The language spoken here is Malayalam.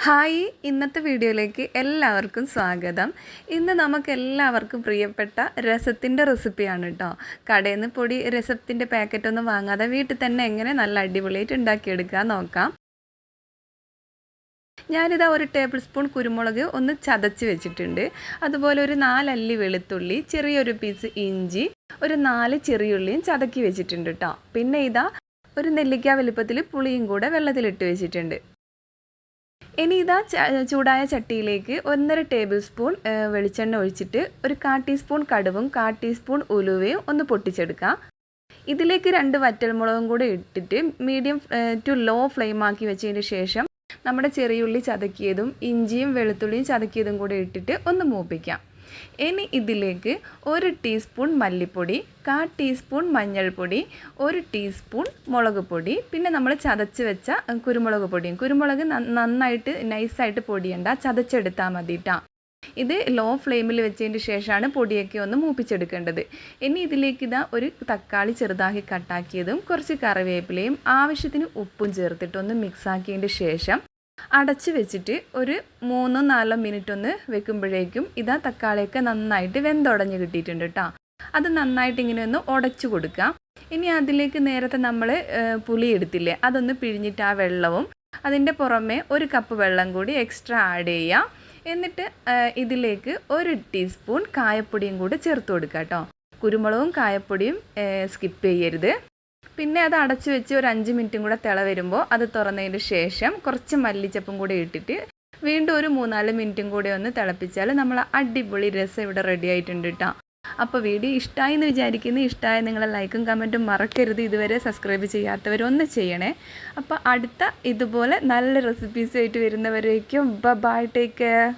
ഹായ് ഇന്നത്തെ വീഡിയോയിലേക്ക് എല്ലാവർക്കും സ്വാഗതം. ഇന്ന് നമുക്കെല്ലാവർക്കും പ്രിയപ്പെട്ട രസത്തിൻ്റെ റെസിപ്പിയാണ് കേട്ടോ. കടയിൽ നിന്ന് പൊടി രസത്തിൻ്റെ പാക്കറ്റൊന്നും വാങ്ങാതെ വീട്ടിൽ തന്നെ എങ്ങനെ നല്ല അടിപൊളിയായിട്ട് ഉണ്ടാക്കിയെടുക്കാൻ നോക്കാം. ഞാനിതാ ഒരു ടേബിൾ സ്പൂൺ കുരുമുളക് ഒന്ന് ചതച്ച് വെച്ചിട്ടുണ്ട്. അതുപോലെ ഒരു 4 അല്ലി വെളുത്തുള്ളി, ചെറിയൊരു പീസ് ഇഞ്ചി, ഒരു 4 ചെറിയുള്ളിയും ചതക്കി വെച്ചിട്ടുണ്ട് കേട്ടോ. പിന്നെ ഇതാ ഒരു നെല്ലിക്ക വലുപ്പത്തിൽ പുളിയും കൂടെ വെള്ളത്തിലിട്ട് വെച്ചിട്ടുണ്ട്. ഇനി ഇതാ ചൂടായ ചട്ടിയിലേക്ക് 1.5 ടേബിൾ സ്പൂൺ വെളിച്ചെണ്ണ ഒഴിച്ചിട്ട് ഒരു 1/4 ടീസ്പൂൺ കടുവും 1/4 ടീസ്പൂൺ ഉലുവയും ഒന്ന് പൊട്ടിച്ചെടുക്കാം. ഇതിലേക്ക് 2 വറ്റൽമുളകും കൂടെ ഇട്ടിട്ട് മീഡിയം ടു ലോ ഫ്ലെയിം ആക്കി വെച്ചതിന് ശേഷം നമ്മുടെ ചെറിയുള്ളി ചതക്കിയതും ഇഞ്ചിയും വെളുത്തുള്ളിയും ചതക്കിയതും കൂടെ ഇട്ടിട്ട് ഒന്ന് മൂപ്പിക്കാം. ഇനി ഇതിലേക്ക് 1 ടീസ്പൂൺ മല്ലിപ്പൊടി, 1/4 ടീസ്പൂൺ മഞ്ഞൾപ്പൊടി, 1 ടീസ്പൂൺ മുളക് പൊടി, പിന്നെ നമ്മൾ ചതച്ച് വെച്ച കുരുമുളക് പൊടിയും. കുരുമുളക് നന്നായിട്ട് നൈസായിട്ട് പൊടിയണ്ട, ചതച്ചെടുത്താൽ മതി കേട്ടോ. ഇത് ലോ ഫ്ലെയിമിൽ വെച്ചതിന് ശേഷമാണ് പൊടിയൊക്കെ ഒന്ന് മൂപ്പിച്ചെടുക്കേണ്ടത്. ഇനി ഇതിലേക്ക് ഇതാ ഒരു തക്കാളി ചെറുതാക്കി കട്ടാക്കിയതും കുറച്ച് കറിവേപ്പിലയും ആവശ്യത്തിന് ഉപ്പും ചേർത്തിട്ട് ഒന്ന് മിക്സാക്കിയതിന് ശേഷം അടച്ച് വെച്ചിട്ട് ഒരു 3-4 മിനിറ്റ് ഒന്ന് വെക്കുമ്പോഴേക്കും ഇതാ തക്കാളിയൊക്കെ നന്നായിട്ട് വെന്തുടഞ്ഞ് കിട്ടിയിട്ടുണ്ട് കേട്ടോ. അത് നന്നായിട്ട് ഇങ്ങനെ ഒന്ന് ഉടച്ചു കൊടുക്കാം. ഇനി അതിലേക്ക് നേരത്തെ നമ്മൾ പുളി എടുത്തില്ലേ, അതൊന്ന് പിഴിഞ്ഞിട്ട് ആ വെള്ളവും അതിൻ്റെ പുറമെ 1 കപ്പ് വെള്ളം കൂടി എക്സ്ട്രാ ആഡ് ചെയ്യാം. എന്നിട്ട് ഇതിലേക്ക് 1 ടീസ്പൂൺ കായപ്പൊടിയും കൂടെ ചേർത്ത് കൊടുക്കുക കേട്ടോ. കുരുമുളകും കായപ്പൊടിയും സ്കിപ്പ് ചെയ്യരുത്. പിന്നെ അത് അടച്ചു വെച്ച് ഒരു 5 മിനിറ്റും കൂടെ തിള വരുമ്പോൾ അത് തുറന്നതിന് ശേഷം കുറച്ച് മല്ലിച്ചപ്പും കൂടി ഇട്ടിട്ട് വീണ്ടും ഒരു 3-4 മിനിറ്റും കൂടി ഒന്ന് തിളപ്പിച്ചാൽ നമ്മൾ അടിപൊളി രസം ഇവിടെ റെഡി ആയിട്ടുണ്ട് കേട്ടോ. അപ്പോൾ വീഡിയോ ഇഷ്ടമായി എന്ന് വിചാരിക്കുന്നു. ഇഷ്ടമായ നിങ്ങളെ ലൈക്കും കമൻറ്റും മറക്കരുത്. ഇതുവരെ സബ്സ്ക്രൈബ് ചെയ്യാത്തവരൊന്ന് ചെയ്യണേ. അപ്പോൾ അടുത്ത ഇതുപോലെ നല്ല റെസിപ്പീസായിട്ട് വരുന്നവരേക്കും ബൈ, ടേക്ക് കെയർ.